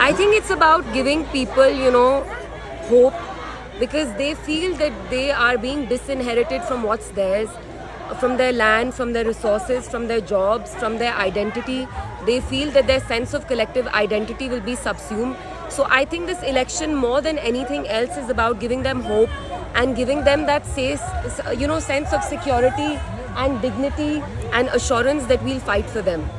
I think it's about giving people, hope, because they feel that they are being disinherited from what's theirs, from their land, from their resources, from their jobs, from their identity. They feel that their sense of collective identity will be subsumed. So I think this election, more than anything else, is about giving them hope and giving them that sense of security and dignity and assurance that we'll fight for them,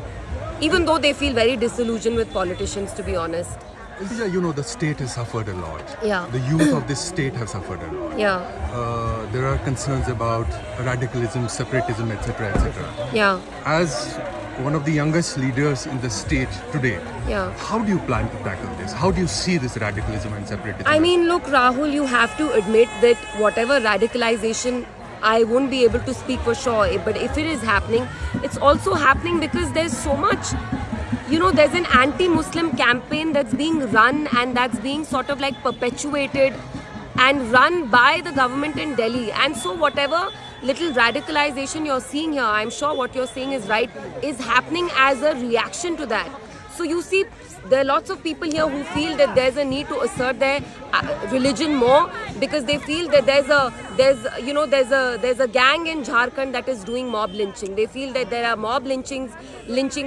even though they feel very disillusioned with politicians, to be honest. Iltija, the state has suffered a lot. Yeah. The youth of this state have suffered a lot. Yeah. There are concerns about radicalism, separatism, etc., etc. Yeah. As one of the youngest leaders in the state today, Yeah. how do you plan to tackle this? How do you see this radicalism and separatism? I mean, look, Rahul, you have to admit that whatever radicalization, I won't be able to speak for sure, but if it is happening, it's also happening because there's so much, there's an anti-Muslim campaign that's being run and that's being sort of like perpetuated and run by the government in Delhi. And so whatever little radicalization you're seeing here, I'm sure what you're saying is right, is happening as a reaction to that. So you see, there are lots of people here who feel that there's a need to assert their religion more because they feel that there's a gang in Jharkhand that is doing mob lynching. They feel that there are mob lynchings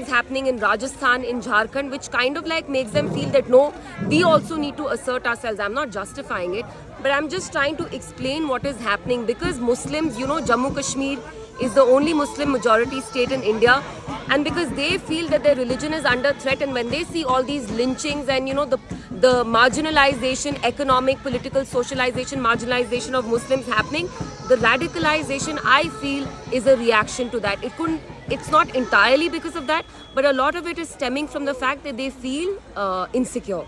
happening in Rajasthan, in Jharkhand, which kind of like makes them feel that no, we also need to assert ourselves. I'm not justifying it, but I'm just trying to explain what is happening because Muslims, Jammu Kashmir is the only Muslim majority state in India, and because they feel that their religion is under threat, and when they see all these lynchings and the marginalization, economic, political, socialization, marginalization of Muslims happening, the radicalization, I feel, is a reaction to that. It's not entirely because of that, but a lot of it is stemming from the fact that they feel insecure.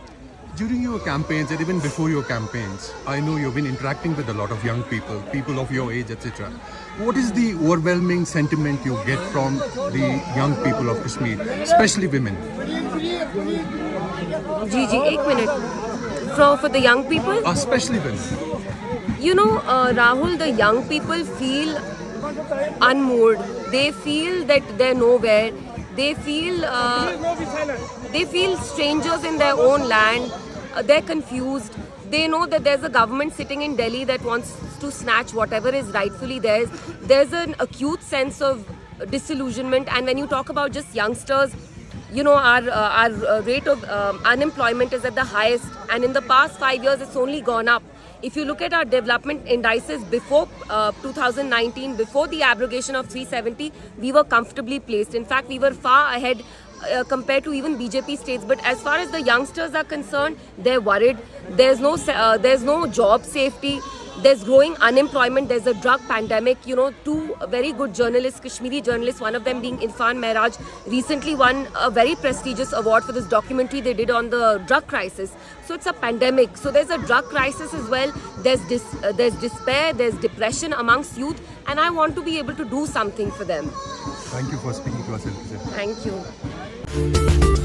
During your campaigns and even before your campaigns, I know you've been interacting with a lot of young people of your age, etc. What is the overwhelming sentiment you get from the young people of Kashmir, especially women? Gigi, 1 minute. For the young people? Especially women. Rahul, the young people feel unmoored. They feel that they're nowhere. They feel strangers in their own land. They're confused. They know that there's a government sitting in Delhi that wants to snatch whatever is rightfully theirs. There's an acute sense of disillusionment. And when you talk about just youngsters, our rate of unemployment is at the highest. And in the past 5 years, it's only gone up. If you look at our development indices before 2019, before the abrogation of 370, we were comfortably placed. In fact, we were far ahead compared to even BJP states. But as far as the youngsters are concerned, they're worried. There's no job safety. There's growing unemployment. There's a drug pandemic. Two very good journalists, Kashmiri journalists, one of them being Irfan Mehraj, recently won a very prestigious award for this documentary they did on the drug crisis. So it's a pandemic. So there's a drug crisis as well. There's despair. There's depression amongst youth. And I want to be able to do something for them. Thank you for speaking to us, Iltija. Thank you.